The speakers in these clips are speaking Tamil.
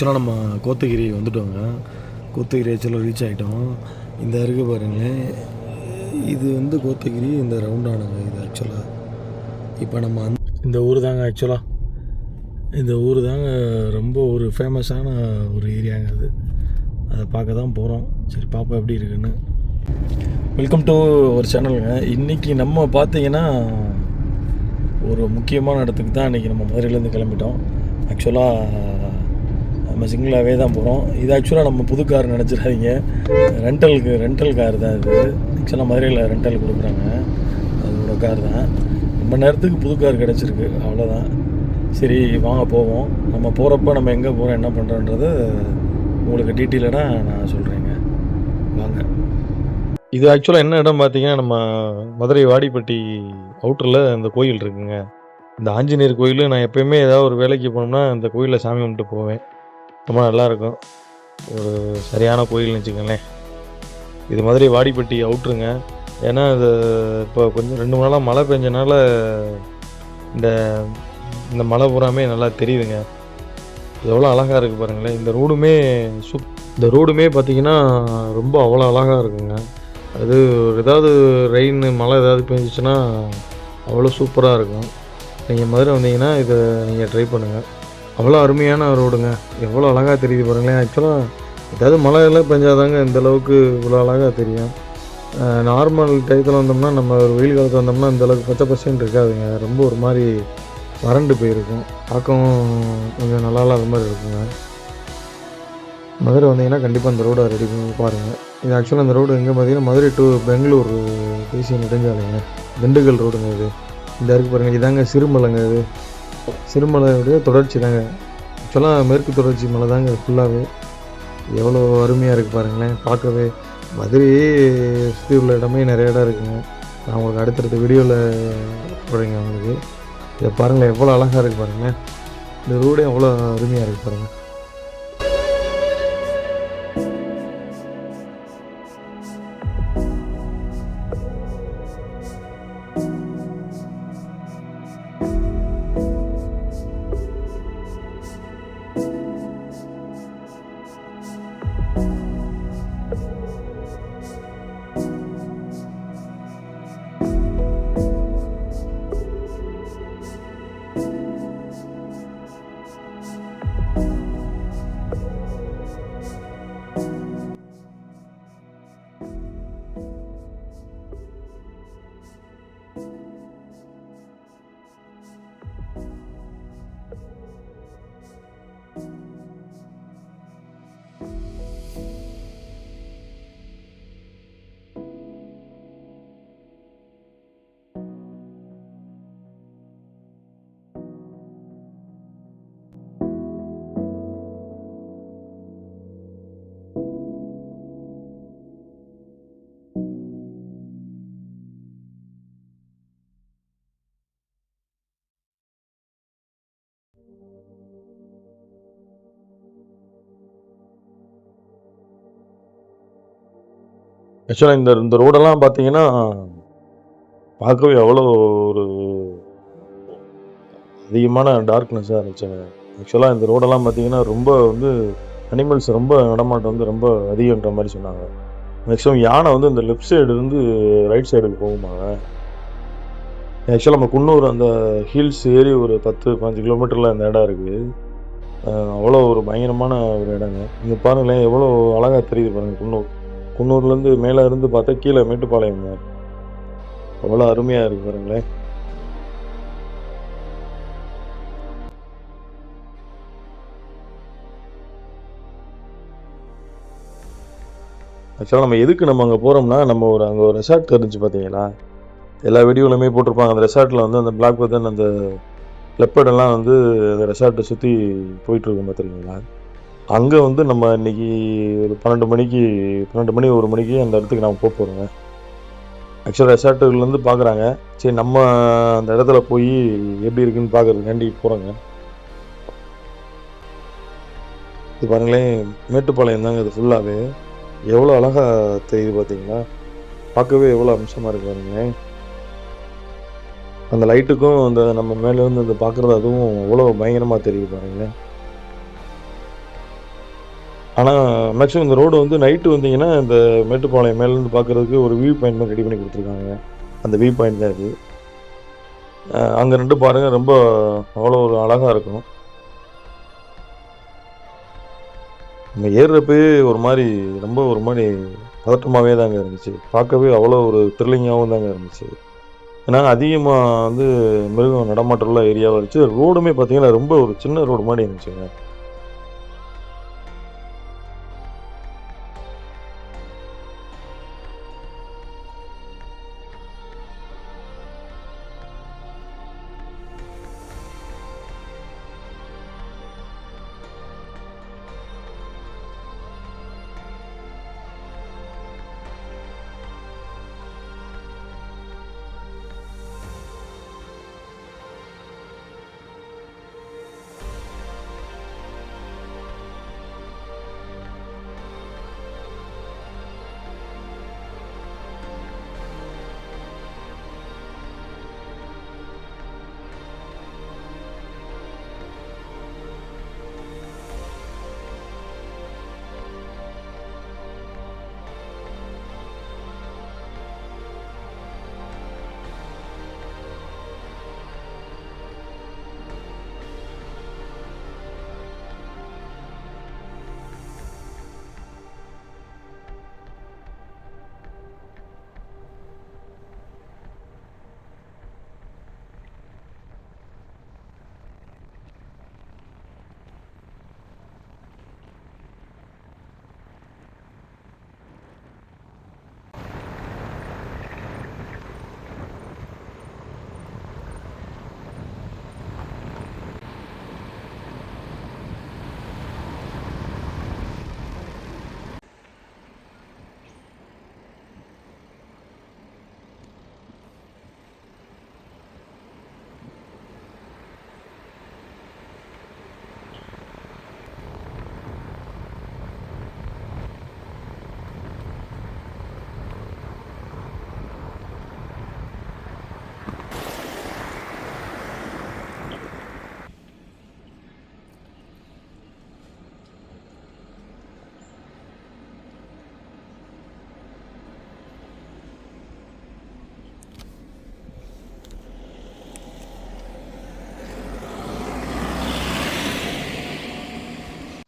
ஆக்சுவலாக நம்ம கோத்தகிரி வந்துட்டோங்க. கோத்தகிரி ஆக்சுவலாக ரீச் ஆகிட்டோம். இந்த இருக்குது பாருங்களேன், இது வந்து கோத்தகிரி இந்த ரவுண்டானுங்க. இது ஆக்சுவலாக இப்போ நம்ம இந்த ஊர் தாங்க ஆக்சுவலாக இந்த ஊர் தாங்க ரொம்ப ஒரு ஃபேமஸான ஒரு ஏரியாங்க. அது அதை பார்க்க தான் போகிறோம். சரி பார்ப்போம் எப்படி இருக்குன்னு. வெல்கம் டு ஒரு சேனலுங்க. இன்றைக்கி நம்ம பார்த்தீங்கன்னா ஒரு முக்கியமான இடத்துக்கு தான் இன்றைக்கி நம்ம மதுரையிலேருந்து கிளம்பிட்டோம். ஆக்சுவலாக நம்ம சிங்கிளாகவே தான் போகிறோம். இது ஆக்சுவலாக நம்ம புது கார் நினச்சிடாதீங்க, ரெண்டல் கார் தான் இது. ஆக்சுவலாக மதுரையில் ரெண்டல் கொடுக்குறாங்க, அதோட கார் தான். ரொம்ப நேரத்துக்கு புது கார் கிடச்சிருக்கு, அவ்வளோதான். சரி வாங்க போவோம். நம்ம போகிறப்ப நம்ம எங்கே போகிறோம் என்ன பண்ணுறோன்றதை உங்களுக்கு டீட்டெயிலாக நான் சொல்கிறேங்க, வாங்க. இது ஆக்சுவலாக என்ன இடம் பார்த்தீங்கன்னா, நம்ம மதுரை வாடிப்பட்டி அவுட்டரில் இந்த கோயில் இருக்குங்க. இந்த ஆஞ்சநேயர் கோயில். நான் எப்போயுமே ஏதாவது ஒரு வேலைக்கு போனோம்னா இந்த கோயிலில் சாமி கும்பிட்டு போவேன். ரொம்ப நல்லாயிருக்கும். ஒரு சரியான கோயில்னு வச்சுக்கோங்களேன். இது மதுரை வாடிப்பட்டி அவுட்ருங்க. ஏன்னா இது இப்போ கொஞ்சம் 2 3 நாளாக மழை பெஞ்சனால இந்த மலை பூராமே நல்லா தெரியுதுங்க. எவ்வளோ அழகாக இருக்குது பாருங்களேன். இந்த ரோடுமே பார்த்திங்கன்னா ரொம்ப அவ்வளோ அழகாக இருக்குங்க. அது ஏதாவது மழை ஏதாவது பெஞ்சிச்சுன்னா அவ்வளோ சூப்பராக இருக்கும். நீங்கள் மதுரை வந்தீங்கன்னா இதை நீங்கள் ட்ரை பண்ணுங்கள். அவ்வளோ அருமையான ரோடுங்க. எவ்வளோ அழகாக தெரியுது பாருங்களேன். ஆக்சுவலாக ஏதாவது மழையெல்லாம் பெஞ்சாதாங்க இந்தளவுக்கு இவ்வளோ அழகாக தெரியும். நார்மல் டயத்தில் வந்தோம்னா, நம்ம ஒரு வெயில் காலத்தில் வந்தோம்னா இந்தளவுக்கு பச்சை பசேன்னு இருக்காதுங்க. ரொம்ப ஒரு மாதிரி வறண்டு போயிருக்கும். பார்க்கவும் கொஞ்சம் நல்லா இல்லாத மாதிரி இருக்குங்க. மதுரை வந்தீங்கன்னா கண்டிப்பாக இந்த ரோடை ரெடி பண்ணி பாருங்கள். இது ஆக்சுவலாக இந்த ரோடு எங்கே பார்த்தீங்கன்னா, மதுரை டு பெங்களூர் தேசிய நெடுஞ்சாலைங்க. திண்டுக்கல் ரோடுங்க இது. இந்த இருக்குது பாருங்கள், இதாங்க சிறுமலைங்க. இது சிறுமலையுடைய தொடர்ச்சி தாங்க. ஆக்சுவலாக மேற்கு தொடர்ச்சி மலை தாங்க ஃபுல்லாகவே. எவ்வளோ அருமையாக இருக்குது பாருங்களேன். பார்க்கவே மதுரையே சுற்றி உள்ள இடமே நிறைய இடம் இருக்குங்க. நான் உங்களுக்கு அடுத்தடுத்த வீடியோவில் போடுறேங்க உங்களுக்கு. இதை பாருங்களேன், எவ்வளோ அழகாக இருக்குது பாருங்களேன். இந்த ரோடே எவ்வளோ அருமையாக இருக்குது பாருங்கள். ஆக்சுவலாக இந்த ரோடெல்லாம் பார்த்தீங்கன்னா பார்க்கவே எவ்வளோ ஒரு அதிகமான டார்க்னஸ்ஸாக இருந்துச்சுங்க. ஆக்சுவலாக இந்த ரோடெல்லாம் பார்த்தீங்கன்னா ரொம்ப அனிமல்ஸ் ரொம்ப நடமாட்டம் ரொம்ப அதிகன்ற மாதிரி சொன்னாங்க. மேக்ஸிமம் யானை இந்த லெஃப்ட் சைடு இருந்து ரைட் சைடுக்கு போகுமாங்க. ஆக்சுவலாக நம்ம குன்னூர் அந்த ஹில்ஸ் ஏறி ஒரு 10-15 கிலோமீட்டரில் அந்த இடம் இருக்குது. அவ்வளோ ஒரு பயங்கரமான ஒரு இடங்க. இங்கே பாருங்களேன், எவ்வளோ அழகாக தெரியுது பாருங்கள். குன்னூர்லேருந்து மேலே இருந்து பார்த்தா கீழே மேட்டுப்பாளையம் அவ்வளோ அருமையாக இருக்குது பாருங்களேன். ஆக்சுவலாக நம்ம எதுக்கு அங்கே போகிறோம்னா, நம்ம அங்கே ஒரு ரெசார்ட் தெரிஞ்சு பார்த்தீங்களா, எல்லா வீடியோலையுமே போட்டிருப்பாங்க. அந்த ரெசார்ட்டில் அந்த பிளாக் பத்தன் அந்த லெப்பர்டெல்லாம் அந்த ரெசார்ட்டை சுற்றி போயிட்டுருக்கோம் பார்த்துருக்கீங்களா. அங்கே நம்ம இன்றைக்கி ஒரு 12 மணி 1 மணிக்கு அந்த இடத்துக்கு நாம் போகிறோங்க. ஆக்சுவலாக ரெசார்ட்டுலேருந்து பார்க்குறாங்க. சரி நம்ம அந்த இடத்துல போய் எப்படி இருக்குன்னு பார்க்குறதுக்காண்டி போகிறோங்க. இது பாருங்களேன், மேட்டுப்பாளையம் தாங்க இது ஃபுல்லாகவே. எவ்வளோ அழகாக தெரியுது பார்த்தீங்களா. பார்க்கவே எவ்வளோ அம்சமாக இருக்கு பாருங்களேன். அந்த லைட்டுக்கும் நம்ம மேலேருந்து பார்க்குறது அதுவும் அவ்வளோ பயங்கரமாக தெரியுது பாருங்களேன். ஆனால் மேக்ஸிமம் இந்த ரோடு வந்து நைட்டு வந்தீங்கன்னா இந்த மேட்டுப்பாளையம் மேலேருந்து பார்க்குறதுக்கு ஒரு வியூ பாயிண்ட் மாதிரி ரெடி பண்ணி கொடுத்துருக்காங்க. அந்த வியூ பாயிண்ட் தான் இது. அங்கே நின்று பாருங்கள், ரொம்ப அவ்வளோ ஒரு அழகாக இருக்கும். நம்ம ஏறுறப்பயே ஒரு மாதிரி ரொம்ப ஒரு மாதிரி பதட்டமாகவே தாங்க இருந்துச்சு. பார்க்கவே அவ்வளோ ஒரு த்ரில்லிங்காகவும் தாங்க இருந்துச்சு. ஏன்னா அதிகமாக வந்து மிருகம் நடமாட்டம் உள்ள ஏரியாவாக இருந்துச்சு. ரோடுமே பார்த்தீங்கன்னா ரொம்ப ஒரு சின்ன ரோடு மாதிரி இருந்துச்சுங்க.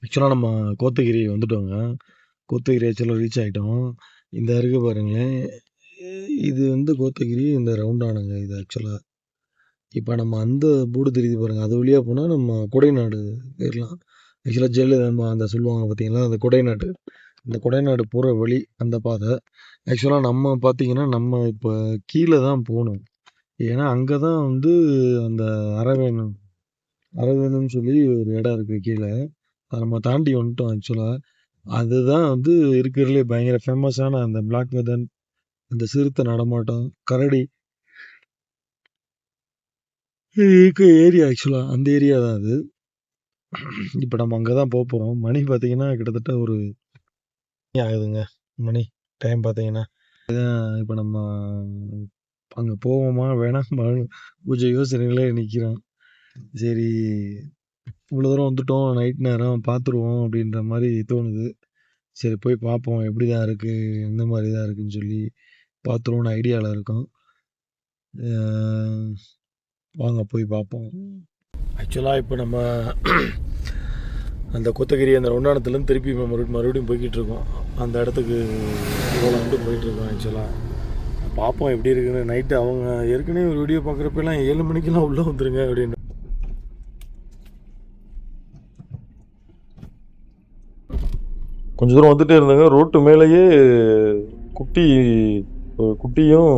ஆக்சுவலாக நம்ம கோத்தகிரி வந்துட்டோங்க. கோத்தகிரி ஆக்சுவலாக ரீச் ஆகிட்டோம். இந்த இருக்கு பாருங்களேன், இது வந்து கோத்தகிரி இந்த ரவுண்டானுங்க இது ஆக்சுவலாக. இப்போ நம்ம அந்த போர்டு தெரியுது பாருங்கள், அது வழியாக போனால் நம்ம கொடைநாடு போயிடலாம். ஆக்சுவலாக நம்ம அந்த சொல்லுவாங்க பார்த்தீங்களா, அந்த கொடைநாடு, இந்த கொடைநாடு போகிற வழி அந்த பாதை. ஆக்சுவலாக நம்ம பார்த்தீங்கன்னா நம்ம இப்போ கீழே தான் போகணும். ஏன்னா அங்கே தான் வந்து அந்த அரவேணம் அரவேணும்னு சொல்லி ஒரு இடம் இருக்குது கீழே. அதை நம்ம தாண்டி வந்துட்டோம் ஆக்சுவலாக. அதுதான் வந்து இருக்கிறதுலே பயங்கர ஃபேமஸான அந்த பிளாக் வெதன், அந்த சிறுத்தை நடமாட்டம், கரடி இருக்க ஏரியா ஆக்சுவலாக. அந்த ஏரியா தான் அது. இப்போ நம்ம அங்கே தான் போக போகிறோம். மணி பார்த்தீங்கன்னா கிட்டத்தட்ட ஒரு ஆகுதுங்க. மணி டைம் பார்த்தீங்கன்னா இப்போ நம்ம அங்கே போவோமா வேணாமா கொஞ்சம் யோசனைகளே நிற்கிறோம். சரி, இவ்வளோ தூரம் வந்துட்டோம், நைட் நேரம் பார்த்துருவோம் அப்படின்ற மாதிரி தோணுது. சரி போய் பார்ப்போம், எப்படி தான் இருக்குது, எந்த மாதிரி தான் இருக்குதுன்னு சொல்லி பார்த்துருவோன்னு ஐடியாவில் இருக்கோம். வாங்க போய் பார்ப்போம். ஆக்சுவலாக இப்போ நம்ம அந்த கோத்தகிரி அந்த ரவுண்டானத்துலேருந்து திருப்பி மறுபடியும் போய்கிட்டு இருக்கோம். அந்த இடத்துக்கு வந்து போயிட்டுருக்கோம். ஆக்சுவலாக பார்ப்போம் எப்படி இருக்குன்னு. நைட்டு அவங்க ஏற்கனவே ஒரு வீடியோ பார்க்குறப்பெல்லாம் 7 மணிக்கெல்லாம் உள்ளே வந்துருங்க அப்படின்னு. கொஞ்சம் தூரம் வந்துகிட்டே இருந்தாங்க. ரோட்டு மேலேயே குட்டியும்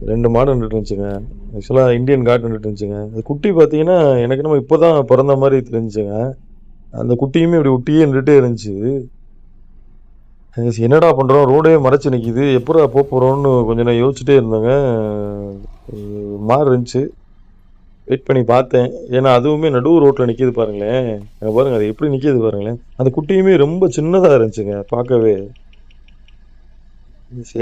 2 மாடு நின்றுட்டு இருந்துச்சுங்க. ஆக்சுவலாக இந்தியன் காட் நின்றுட்டு இருந்துச்சுங்க. அந்த குட்டி பார்த்தீங்கன்னா எனக்கு நம்ம இப்போ தான் பிறந்த மாதிரி தெரிஞ்சுங்க. அந்த குட்டியுமே இப்படி ஒட்டியே நின்றுட்டே இருந்துச்சு. என்னடா பண்ணுறோம், ரோடே மறைச்சி நிற்கிது, எப்படா போகிறோன்னு கொஞ்சம் நான் யோசிச்சுட்டே இருந்தாங்க. மாறு இருந்துச்சு, வெயிட் பண்ணி பார்த்தேன். ஏன்னா அதுவுமே நடுவு ரோட்டில் நிற்கிது பாருங்களேன். பாருங்கள் அது எப்படி நிற்கிது பாருங்களேன். அந்த குட்டியுமே ரொம்ப சின்னதாக இருந்துச்சுங்க பார்க்கவே.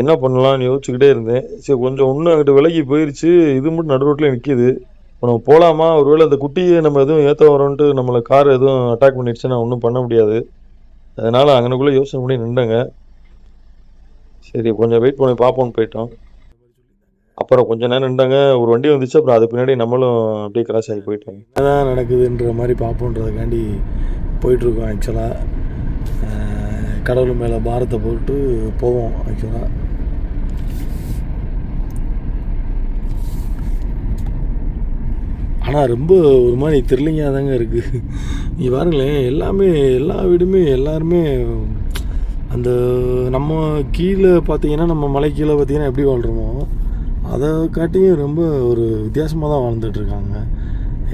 என்ன பண்ணலாம்னு யோசிச்சுக்கிட்டே இருந்தேன். சரி கொஞ்சம் இன்னும் அங்கிட்ட விலகி போயிடுச்சு, இது மட்டும் நடு ரோட்டில் நிற்கிது. இப்போ நம்ம போகலாமா, ஒருவேளை அந்த குட்டியை நம்ம எதுவும் ஏற்ற வரோன்ட்டு நம்மளை கார் எதுவும் அட்டாக் பண்ணிடுச்சுன்னா ஒன்றும் பண்ண முடியாது. அதனால் அங்கனக்குள்ளே யோசனை பண்ணி நின்றேங்க. சரி கொஞ்சம் வெயிட் பண்ணி பார்ப்போம்னு போயிட்டோம். அப்புறம் கொஞ்சம் நேரம் நின்றாங்க, ஒரு வண்டி வந்துச்சு. அப்புறம் அது பின்னாடி நம்மளும் அப்படியே கிராஸ் ஆகி போயிட்டோம். என்னதான் நடக்குதுன்ற மாதிரி பார்ப்போன்றதுக்காண்டி போயிட்டுருக்கோம். ஆக்சுவலாக கடவுள் மேலே பாரத்தை போட்டு போவோம். ஆக்சுவலாக ஆனால் ரொம்ப ஒரு மாதிரி த்ரில்லிங்காக தாங்க இருக்குது. நீ பாருங்களேன், எல்லா வீடுமே எல்லாருமே அந்த நம்ம கீழே பார்த்தீங்கன்னா, நம்ம மலை கீழே பார்த்தீங்கன்னா எப்படி வாழ்கிறோமோ அதை காட்டியும் ரொம்ப ஒரு வித்தியாசமாக தான் வாழ்ந்துட்டுருக்காங்க.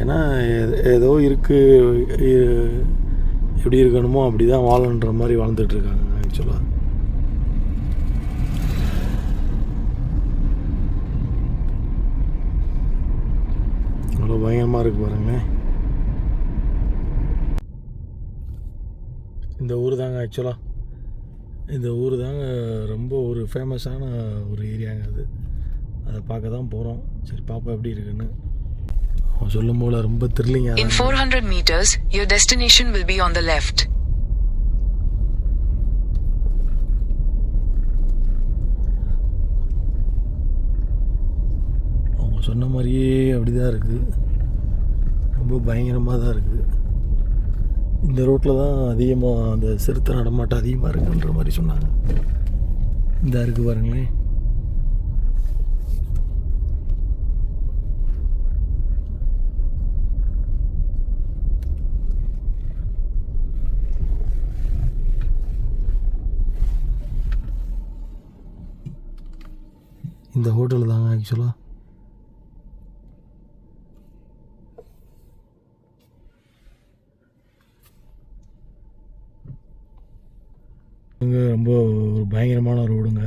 ஏன்னா ஏதோ இருக்குது, எப்படி இருக்கணுமோ அப்படி தான் வாழன்ற மாதிரி வாழ்ந்துட்டுருக்காங்க ஆக்சுவலாக. அவ்வளோ பயங்கரமாக இருக்குது பாருங்களேன். இந்த ஊர் தாங்க ஆக்சுவலாக, இந்த ஊர் தாங்க ரொம்ப ஒரு ஃபேமஸான ஒரு ஏரியாங்க. அது அதை பார்க்க தான் போகிறோம். சரி பாப்பா எப்படி இருக்குன்னு. அவன் சொல்லும் போல ரொம்ப த்ரில்லிங்காக. In 400 meters, your destination will be on the left. அவங்க சொன்ன மாதிரியே அப்படி தான் இருக்குது. ரொம்ப பயங்கரமாக தான் இருக்குது. இந்த ரோட்டில் தான் அதிகமாக அந்த சிறுத்தை நடமாட்டம் அதிகமாக இருக்குன்ற மாதிரி சொன்னாங்க. இந்த இருக்குது பாருங்களேன். இந்த ஹோட்டல் தாங்க ஆக்சுவலாக. ரொம்ப ஒரு பயங்கரமான ரோடுங்க.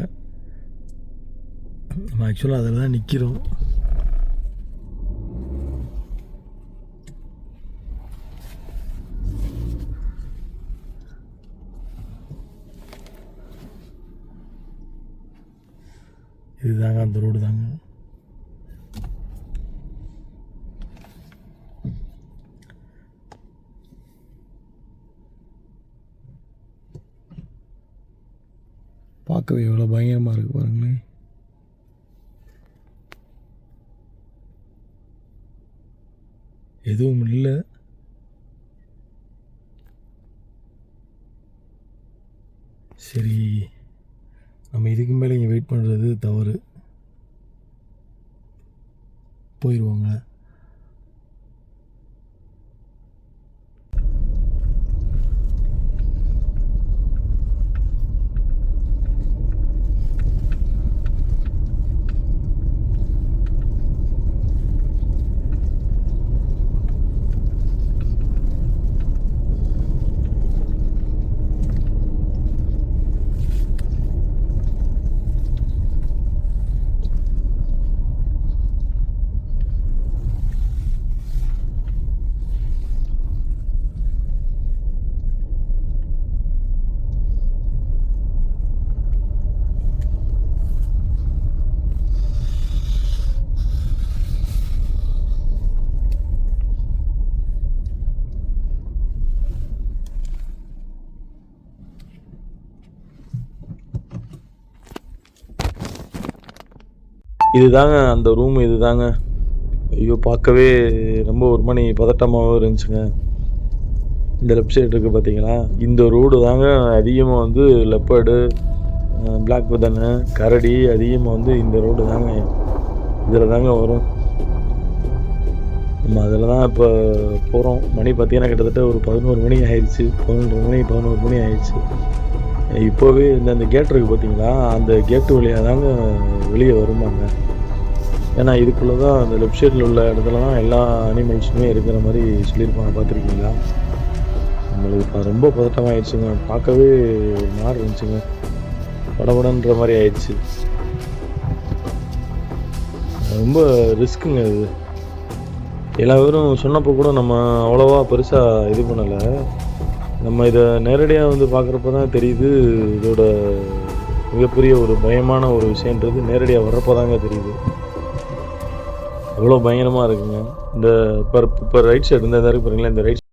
நம்ம ஆக்சுவலாக அதில் தான் நிற்கிறோம். இதுதாங்க அந்த ரோடு தாங்க. பார்க்கவே எவ்வளோ பயங்கரமாக இருக்குது பாருங்களேன். எதுவும் இல்லை. சரி, நம்ம இதுக்கு மேலே இங்கே வெயிட் பண்ணுறது தவறு. போயிடுவாங்க. இதுதாங்க அந்த ரூம். இதுதாங்க. ஐயோ, பார்க்கவே ரொம்ப ஒரு மணி பதட்டமாகவும் இருந்துச்சுங்க. இந்த லெஃப்ட் சைடு இருக்குது பார்த்தீங்களா, இந்த ரோடு தாங்க அதிகமாக வந்து லெப்பர்டு, பிளாக் பதனு, கரடி அதிகமாக வந்து இந்த ரோடு தாங்க, இதில் தாங்க வரும். நம்ம அதில் தான் இப்போ போகிறோம். மணி பார்த்தீங்கன்னா கிட்டத்தட்ட ஒரு 11 மணி ஆயிடுச்சு. 11 மணி ஆயிடுச்சு. இப்போவே இந்த கேட் இருக்குது பார்த்தீங்களா, அந்த கேட்டு வழியாக தாங்க வெளியே வருமாங்க. ஏன்னா இதுக்குள்ளே தான் அந்த லெஃப்ட் சைடில் உள்ள இடத்துல தான் எல்லா அனிமல்ஸுமே இருக்கிற மாதிரி சொல்லியிருப்பாங்க. பார்த்துருக்கீங்களா? நம்மளுக்கு இப்போ ரொம்ப பதட்டமாகிடுச்சுங்க. பார்க்கவே ஒரு மாதிரி இருந்துச்சுங்க, படபடன்ற மாதிரி ஆயிடுச்சு. ரொம்ப ரிஸ்க்குங்க இது. எல்லா பேரும் சொன்னப்போ கூட நம்ம அவ்வளோவா பெருசாக இது பண்ணலை. நம்ம இதை நேரடியாக வந்து பார்க்குறப்ப தான் தெரியுது இதோட மிகப்பெரிய ஒரு பயமான ஒரு விஷயன்றது நேரடியாக வர்றப்போ தாங்க தெரியுது. அவ்வளோ பயங்கரமாக இருக்குங்க. இந்த இப்போ ரைட் சைடு இந்த இருக்கு பாருங்களேன், இந்த ரைட்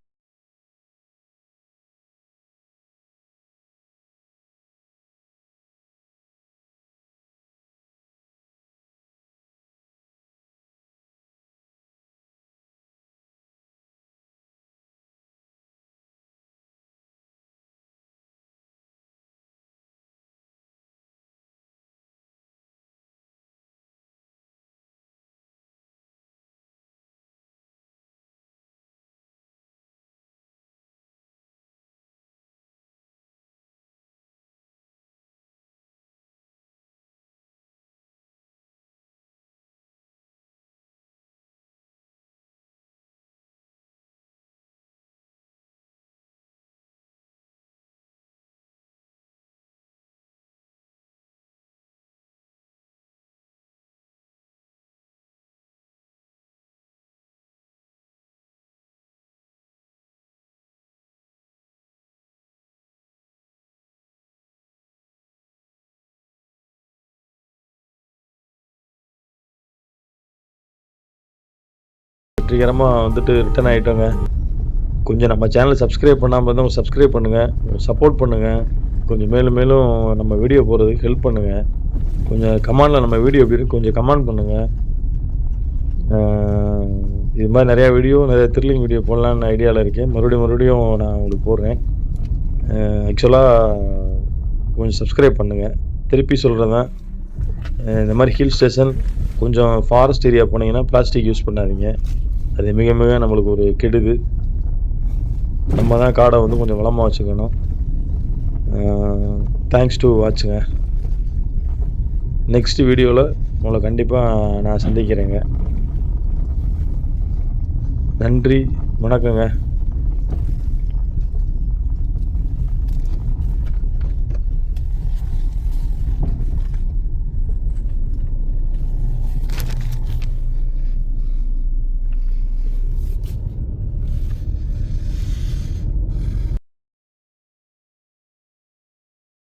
வெற்றிகரமாக வந்துட்டு ரிட்டர்ன் ஆகிட்டோங்க. கொஞ்சம் நம்ம சேனலை சப்ஸ்கிரைப் பண்ணாமல் இருந்தால் சப்ஸ்கிரைப் பண்ணுங்கள், சப்போர்ட் பண்ணுங்கள். கொஞ்சம் மேலும் மேலும் நம்ம வீடியோ போடுறதுக்கு ஹெல்ப் பண்ணுங்கள். கொஞ்சம் கமெண்டில் நம்ம வீடியோ எப்படி இருக்கு கொஞ்சம் கமெண்ட் பண்ணுங்கள். இது மாதிரி நிறையா வீடியோ, நிறைய த்ரில்லிங் வீடியோ போடலான்னு ஐடியாவில் இருக்கேன். மறுபடியும் நான் உங்களுக்கு போடுறேன். ஆக்சுவலாக கொஞ்சம் சப்ஸ்கிரைப் பண்ணுங்கள். திருப்பி சொல்கிறேன் தான், இந்த மாதிரி ஹில் ஸ்டேஷன், கொஞ்சம் ஃபாரஸ்ட் ஏரியா போனீங்கன்னா பிளாஸ்டிக் யூஸ் பண்ணாதீங்க. அது மிக மிக நம்மளுக்கு ஒரு கெடுது. நம்ம தான் காடை வந்து கொஞ்சம் வளமாக வச்சுக்கணும். Thanks to வாட்சுங்க. நெக்ஸ்ட் வீடியோவில் உங்களை கண்டிப்பாக நான் சந்திக்கிறேங்க. நன்றி, வணக்கங்க.